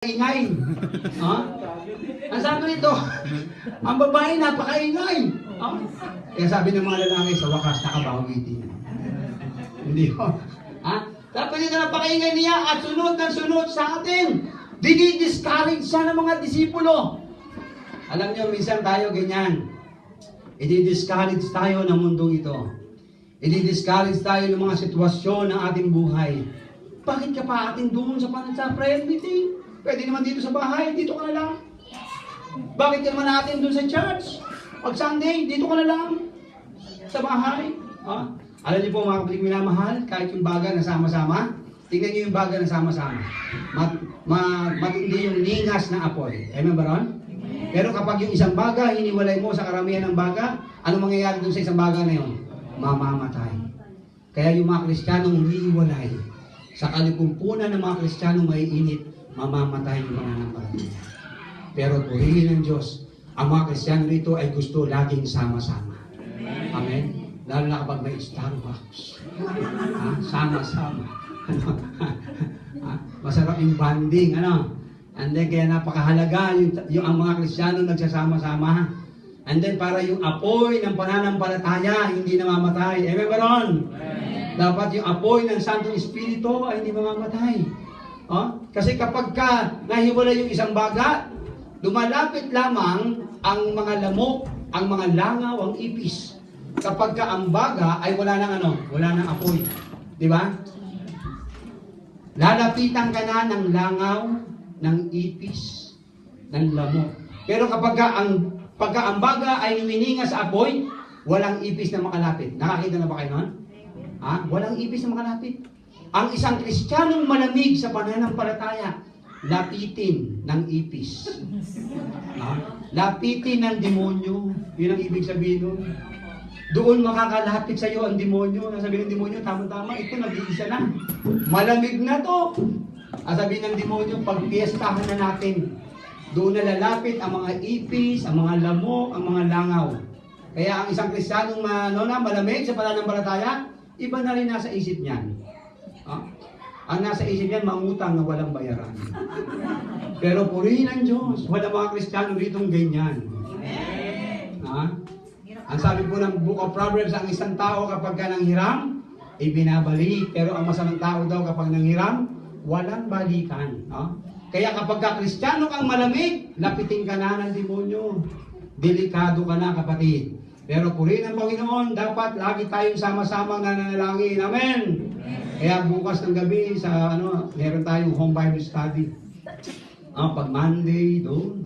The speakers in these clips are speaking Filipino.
Ingay. Ha? Ang sabi nito, ang babae napakaingay. Ha? Kaya sabi ng mga lalaki, sa wakas nakabawitin. Hindi ho. Ha? Sabi nito, napakaingay niya at sunod ng sunod sa atin. Didi-discourage siya ng mga disipulo. Alam niyo, minsan tayo ganyan. I-discourage tayo ng mundong ito. I-discourage tayo ng mga sitwasyon ng ating buhay. Bakit ka pa atin doon sa prayer meeting? Pwede naman dito sa bahay, dito ka na lang. Bakit ka naman natin doon sa church? Pag Sunday, dito ka na lang. Sa bahay. Ha? Alam niyo po mga kapatid minamahal, kahit yung baga na sama-sama, tingnan niyo yung baga na sama-sama. Matindi yung ningas na apoy. Amen ba ron? Pero kapag yung isang baga, hiniwalay mo sa karamihan ng baga, ano mangyayari doon sa isang baga na yun? Mamamatay. Kaya yung mga Kristiyanong hiniwalay, sa kalikumpunan ng mga Kristiyanong may init, mamamatay yung mga nampalataya. Pero purihin ng Diyos, ang mga Kristiyano rito ay gusto laging sama-sama. Amen? Lalo na kapag may Starbucks. Sama-sama. Masarap yung banding, And then, kaya napakahalaga yung ang mga Kristiyano nagsasama-sama. And then, para yung apoy ng pananampalataya, hindi namamatay. Amen ba ron? Dapat yung apoy ng Santong Espiritu ay hindi mamamatay. Kasi kapag nahiwalay yung isang baga, lumalapit lamang ang mga lamok, ang mga langaw, ang ipis. Kapag ang baga ay wala nang apoy. Di ba? Lalapitan ka na ng langaw, ng ipis, ng lamok. Pero pagka ang baga ay humininga sa apoy, walang ipis na makalapit. Nakakita na ba kayo nun? Walang ipis na makalapit. Ang isang Kristiyanong malamig sa pananampalataya, lapitin ng ipis. Lapitin ng demonyo. Yun ang ibig sabihin nun. Doon makakalapit sa iyo ang demonyo. Sabi ng demonyo, tama-tama, ito nag-iisa na. Malamig na to. Sabi ng demonyo, pagpiestahan na natin. Doon na lalapit ang mga ipis, ang mga lamok, ang mga langaw. Kaya ang isang Kristiyanong malamig sa pananampalataya, iba na rin nasa isip niyan. Ang nasa isip niyan, mangutang na walang bayaran. Pero purihin ang Diyos. Wala mga Kristiyano ritong ganyan. Ang sabi po ng Book of Proverbs, ang isang tao kapag ka nanghiram, ibinabalik. Pero ang masamang tao daw kapag nanghiram, walang balikan. Kaya kapag ka Kristiyano kang malamig, lapitin ka na ng demonyo. Delikado ka na, kapatid. Pero purihin ang Panginoon, dapat lagi tayong sama-samang nananalangin. Amen! Kaya bukas ng gabi, meron tayong home Bible study. Pag Monday, doon,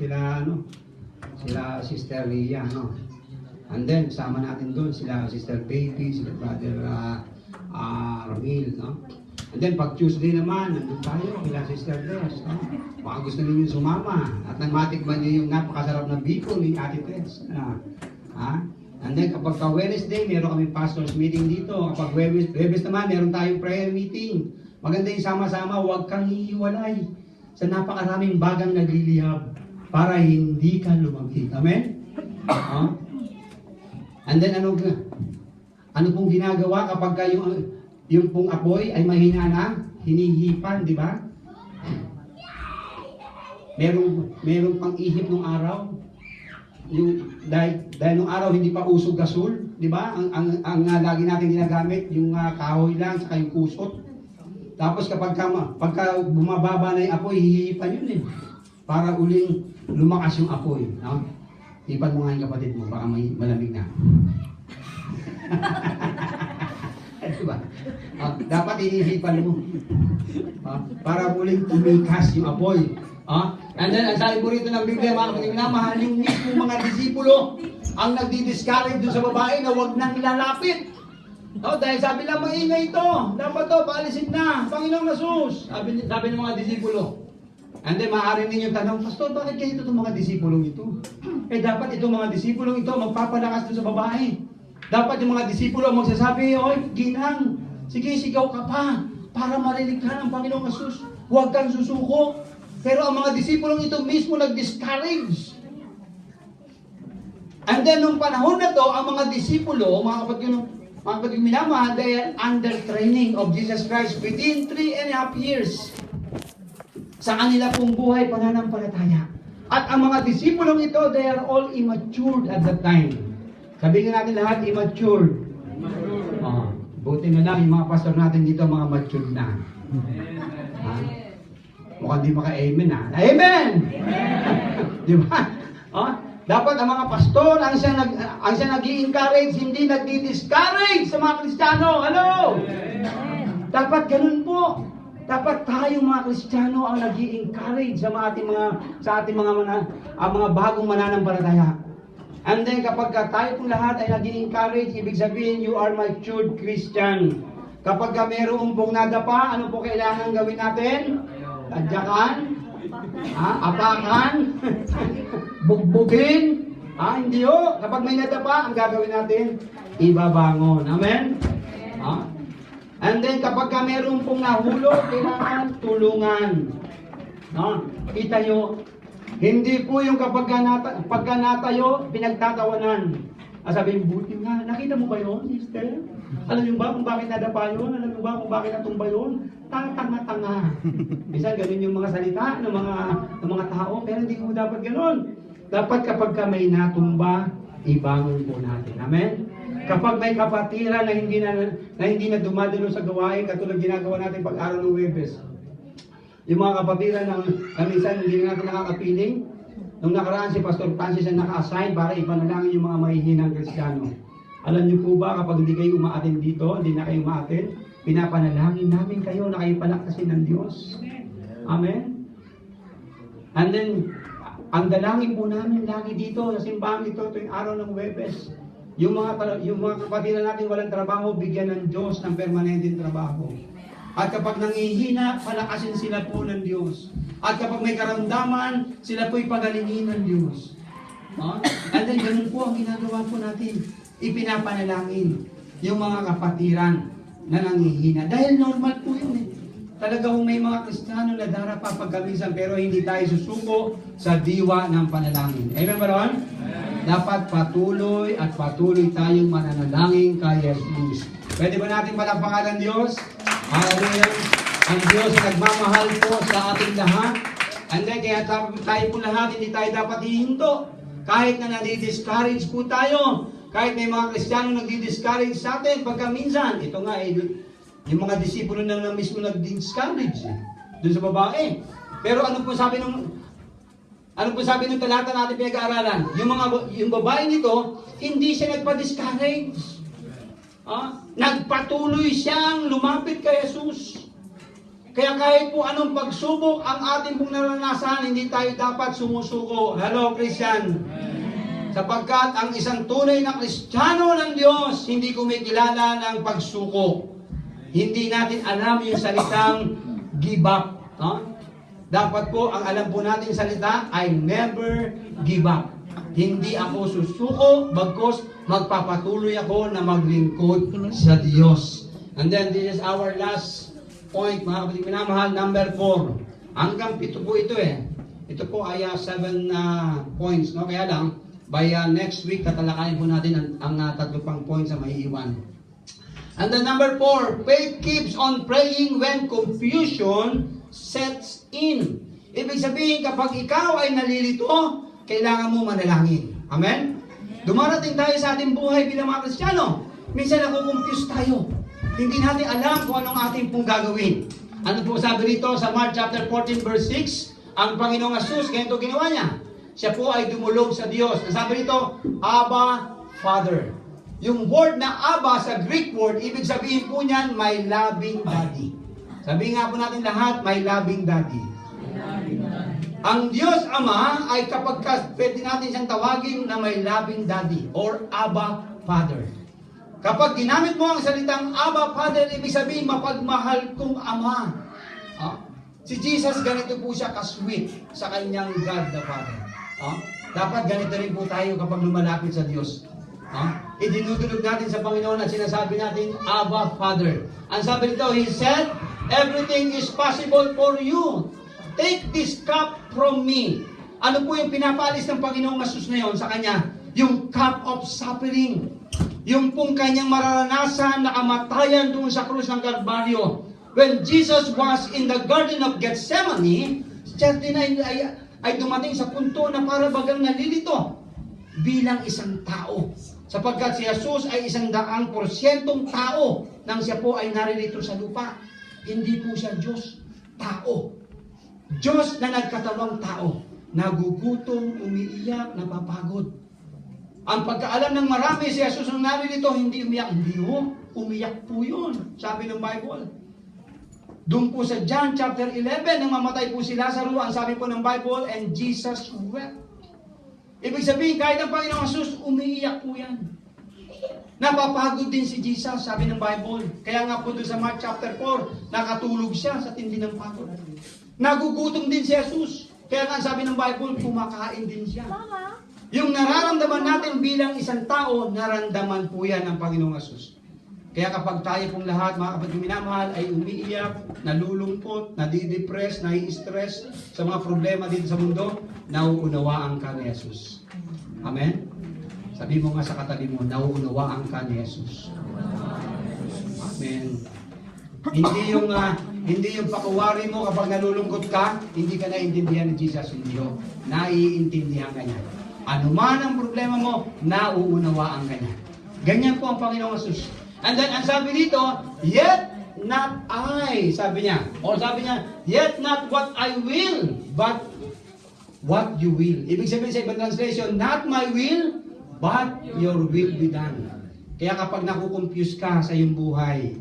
sila Sister Lia, And then, sama natin doon, sila Sister Baby, sila Brother Ramil, And then, pag Tuesday naman, nandun tayo, sila Sister Tess, Baka gusto ninyo sumama. At nagmatikman niyo yung napakasarap na biko ni Ate Tess. And then kapag Wednesday, meron kami pastors meeting dito. Kapag Webes naman, meron tayong prayer meeting. Maganda yung sama-sama, huwag kang hihiwalay sa napakaraming bagang naglilihab para hindi ka lumagig. Amen? And then ano pong ginagawa kapag yung pong apoy ay mahina na, hinihipan, di ba? Merong pang ihip ng araw. Dahil nung araw hindi pa usog gasol, di ba? Ang lagi natin ginagamit yung kahoy lang saka yung kusot. Tapos pagka bumababa na yung apoy, hihipan yun para uling lumakas yung apoy, Hipan mo nga yung kapatid mo, baka may malamig na. Diba? Dapat hinihipan mo. Para uling tumikas yung apoy. And then, ang sabi po rito ng Biblia, mga kapatid na, mahalin mismo mga disipulo ang nagdi-discourage doon sa babae na huwag nang lalapit. Dahil sabi lang, maingay ito. Dapat to, paalisin na. Panginoong Jesus. Sabi ng mga disipulo. And then, maaari ninyo tanong, Pastor, bakit kayo itong mga disipulong ito? Dapat itong mga disipulong ito magpapalakas doon sa babae. Dapat yung mga disipulo magsasabi, oy, ginang, sige, sigaw ka pa para marinig ka ng Panginoong Jesus. Huwag kang susuko. Pero ang mga disipulong ito mismo nag-discourage. And then, nung panahon na to, ang mga disipulo, mga kapatid minamahal, they are under training of Jesus Christ within 3.5 years. sa kanila pong buhay pananampalataya. At ang mga disipulong ito, they are all immature at that time. Sabihin natin lahat, immature. Buti na lang, yung mga pastor natin dito, mga matured na. Mukhang di maka-amen ha. Amen! Di ba? Dapat ang mga pastor, ang siya nag-i-encourage, hindi nag-i-discourage sa mga Kristiyano. Hello! Dapat ganun po. Dapat tayo mga Kristiyano ang nag-i-encourage sa ating mga bagong mananampalataya. And then kapag tayo pong lahat ay nag-i-encourage, ibig sabihin, you are matured Christian. Kapag mayroong pong nadapa, ano po kailangan gawin natin? Tadyakan? Apakan? Bugbugin? Hindi ho. Kapag may nadapa, ang gagawin natin, ibabangon. Amen? And then kapag mayroong pong nahulog, kailangan tulungan. Itayo. Hindi po yung pagka natayo, pinagtatawanan. Sabihin, buti nga, nakita mo ba yun, sister? Alam niyo ba kung bakit nadapa yun? Alam niyo ba kung bakit natumba yun? Tanga-tanga. Minsan ganun yung mga salita ng mga tao, pero hindi ko dapat ganun. Dapat kapag may natumba, ibangon po natin. Amen? Kapag may kapatiran na hindi na dumadalo sa gawain, katulad ginagawa natin pag-araw ng Huwebes. Yung mga kapatiran na minsan hindi natin nakakapiling, nung nakaraan si Pastor Francis ang naka-assign para ipanalangin yung mga mahihinang Kristiyano. Alam niyo po ba, kapag hindi kayo umaatin dito, hindi na kayo umaatin, pinapanalangin namin kayo na kayo palakasin ng Diyos. Amen? And then, ang dalangin po namin lagi dito sa simbahan ito tuwing araw ng Huwebes. Yung mga kapatiran natin walang trabaho, bigyan ng Diyos ng permanenteng trabaho. At kapag nangihina, palakasin sila po ng Diyos. At kapag may karamdaman, sila po'y pagalingin ng Diyos. And then, ganun po ang ginagawa po natin. Ipinapanalangin yung mga kapatiran na nangihina. Dahil normal po yun eh. Talaga kung may mga Kristiyano na darapa pagkamisan, pero hindi tayo susuko sa diwa ng panalangin. Amen ba ron? Dapat patuloy at patuloy tayong mananalangin kay Jesus. Pwede ba natin palakpakan ng Diyos? Hallelujah! Ang Diyos ay nagmamahal po sa ating lahat. And then, kaya tayo po lahat, hindi tayo dapat hihinto. Kahit na nadi-discourage po tayo, kahit may mga Kristiyano nagdi-discourage sa atin, pagka minsan, ito nga, yung mga disipulo na mismo nag-discourage doon sa babae. Pero ano po sabi ng talata natin pinag-aaralan? Yung babae nito, hindi siya nagpa-discourage. Nagpatuloy siyang lumapit kay Jesus. Kaya kahit po anong pagsubok ang ating pong naranasan, hindi tayo dapat sumusuko. Hello, Christian. Sapagkat ang isang tunay na Kristiyano ng Diyos, hindi kumikilala ng pagsuko. Hindi natin alam yung salitang give up. Dapat po, ang alam po natin salita ay never give up. Hindi ako susuko, bagkus magpapatuloy ako na maglingkod sa Diyos. And then, this is our last point, mga kapatid minamahal, number 4. Hanggang 7 po ito eh. Ito po ay 7 points, no? Kaya lang, by next week, tatalakayin po natin ang 3 pang points na maiiwan. And then number 4, faith keeps on praying when confusion sets in. Ibig sabihin, kapag ikaw ay nalilito, kailangan mo manalangin. Amen? Dumarating tayo sa ating buhay bilang mga Kristiyano. Minsan nakukumpuse tayo. Hindi natin alam kung anong ating pong gagawin. Ano po sabi rito sa Mark chapter 14 verse 6? Ang Panginoong Jesus, ganito ginawa niya. Siya po ay dumulog sa Diyos. Sabi rito, Abba, Father. Yung word na Abba sa Greek word, ibig sabihin po niyan, my loving daddy. Sabihin nga po natin lahat, my loving daddy. Ang Diyos Ama ay kapag pwede natin siyang tawagin na may loving daddy or Abba Father. Kapag ginamit mo ang salitang Abba Father, ibig sabihin mapagmahal kong Ama. Si Jesus ganito po siya ka-sweet sa kanyang God the Father. Dapat ganito rin po tayo kapag lumalapit sa Diyos. Idinudulog natin sa Panginoon at sinasabi natin, Abba Father. Ang sabi nito, He said, everything is possible for you. Take this cup from me. Ano po yung pinapaalis ng Panginoong Jesus na yun sa kanya? Yung cup of suffering. Yung pong kanyang mararanasan na kamatayan doon sa krus ng Kalbaryo. When Jesus was in the Garden of Gethsemane, siya din ay dumating sa punto na para bagang nalilito bilang isang tao. Sapagkat si Jesus ay 100% tao nang siya po ay naririto sa lupa. Hindi po siya Diyos, tao. Diyos na nagkatawang tao. Nagugutom, umiiyak, napapagod. Ang pagkaalam ng marami, si Jesus nung naririto, hindi umiyak. Hindi ho, umiyak po yun. Sabi ng Bible. Doon po sa John chapter 11, nang mamatay po si Lazaro, ang sabi po ng Bible, and Jesus wept. Ibig sabihin, kahit ang Panginoong Jesus, umiiyak po yan. Napapagod din si Jesus, sabi ng Bible. Kaya nga po doon sa Mark chapter 4, nakatulog siya sa tindi ng pagod. Nagugutom din si Jesus. Kaya nga sabi ng Bible, kumakain din siya. Yung nararamdaman natin bilang isang tao, naramdaman po yan ng Panginoong Jesus. Kaya kapag tayo pong lahat, mga kapatid minamahal, ay umiiyak, nalulungkot, nadidepress, nai-stress sa mga problema dito sa mundo, nauunawaan ka ni Jesus. Amen? Sabi mo nga sa katabi mo, nauunawaan ka ni Jesus. Amen. Hindi yung pakuwari mo kapag nalulungkot ka, hindi ka naiintindihan ni Jesus. Hindi yun. Naiintindihan ka niya. Ano man ang problema mo, nauunawaan ka niya. Ganyan po ang Panginoong Jesus. And then, ang sabi dito, yet not I, sabi niya. O sabi niya, yet not what I will, but what you will. Ibig sabihin sa ibang translation, not my will, but your will be done. Kaya kapag nakukonfuse ka sa iyong buhay,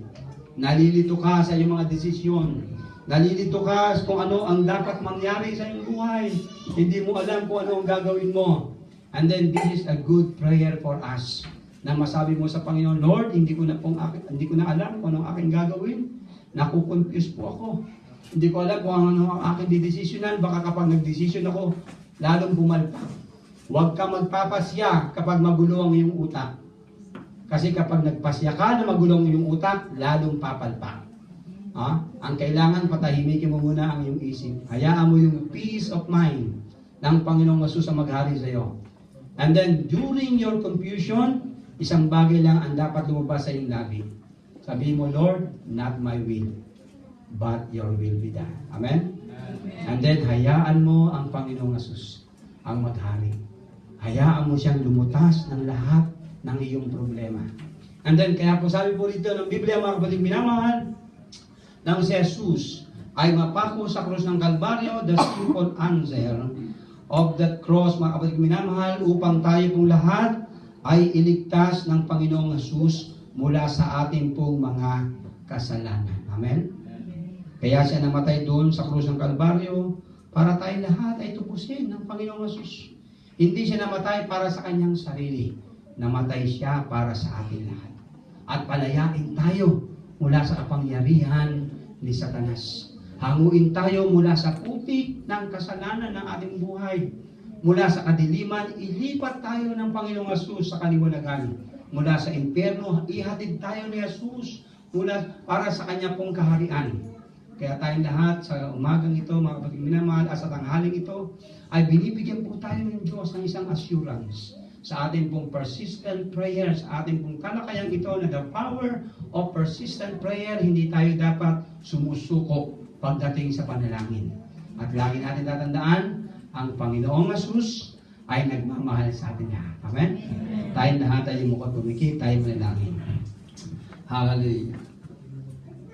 nalilito ka sa iyong mga desisyon, nalilito ka kung ano ang dapat mangyari sa iyong buhay, hindi mo alam kung ano ang gagawin mo. And then, this is a good prayer for us. Na masabi mo sa Panginoon, Lord, hindi ko na alam kung ano ang aking gagawin. Nakukonfuse po ako. Hindi ko alam kung ano ang aking didesisyonan. Baka kapag nagdesisyon ako, lalong bumalpak. Huwag ka magpapasya kapag magulo ang iyong utak. Kasi kapag nagpasya ka na magulo ang iyong utak, lalong papalpak. Ang kailangan, patahimikin mo muna ang iyong isip. Hayaan mo yung peace of mind ng Panginoong Jesus ang maghari sa iyo. And then, during your confusion, isang bagay lang ang dapat lumabas sa iyong labi. Sabihin mo, Lord, not my will, but your will be done. Amen? And then, hayaan mo ang Panginoong Jesus ang maghari. Hayaan mo siyang lumutas ng lahat ng iyong problema. And then, kaya po sabi po dito ng Biblia, mga kapatid minamahal, nang si Jesus ay mapako sa krus ng Kalbaryo, the simple answer of that cross, mga kapatid minamahal, upang tayo pong lahat ay iligtas ng Panginoong Jesus mula sa ating pong mga kasalanan. Amen? Kaya siya namatay doon sa krus ng Kalbaryo para tayo lahat ay tupusin ng Panginoong Jesus. Hindi siya namatay para sa kanyang sarili. Namatay siya para sa ating lahat. At palayain tayo mula sa kapangyarihan ni Satanas. Hanguin tayo mula sa putik ng kasalanan ng ating buhay. Mula sa kadiliman, ilipat tayo ng Panginoong Jesus sa kaliwanagan. Mula sa impyerno, ihatid tayo ni Jesus para sa kanya pong kaharian. Kaya tayong lahat sa umagang ito, mga kapatid minamahal, at sa tanghaling ito, ay binibigyan po tayo ng Diyos ng isang assurance sa ating pong persistent prayer, sa ating pong kalakayang ito na the power of persistent prayer, hindi tayo dapat sumusuko pagdating sa panalangin. At lagi natin tatandaan, ang Panginoong Jesus ay nagmamahal sa atin lahat. Amen? Tayong lahat ay mukha tumikip, tayo manalangin. Hallelujah.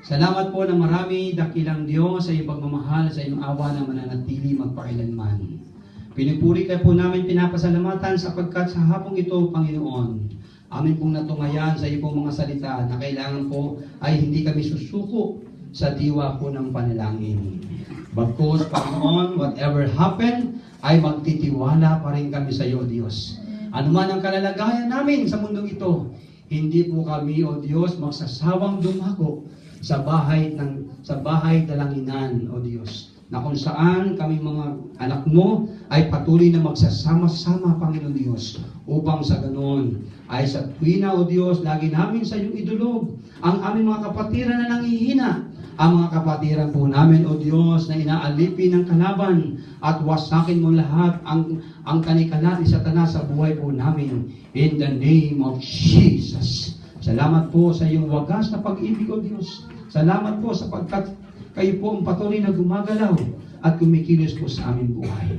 Salamat po ng marami, dakilang Diyos, sa iyong pagmamahal, sa iyong awa na mananatili magpakailanman. Pinupuri ka po namin, pinapasalamatan sapagkat sa hapong ito, Panginoon, amin pong natungayan sa iyong pong mga salita na kailangan po ay hindi kami susuko sa diwa po ng panalangin. Bagkus, Panginoon, whatever happen, ay magtitiwala pa rin kami sa iyo, Diyos. Ano man ang kalalagayan namin sa mundong ito, hindi po kami, O Diyos, magsasawang dumako sa bahay dalanginan, O Diyos, na kung saan kami mga anak mo ay patuloy na magsasama-sama, Panginoon Diyos, upang sa ganoon ay sa tuwina, O Diyos, lagi namin sa iyong idulog ang aming mga kapatiran na nangihina, ang mga kapatiran po namin, O Diyos, na inaalipin ng kalaban at wasakin mo lahat ang kanikalat ni Satanas sa buhay po namin. In the name of Jesus. Salamat po sa iyong wagas na pag-ibig, O Diyos. Salamat po sapagkat kayo po ang patuloy na gumagalaw at kumikilos po sa aming buhay.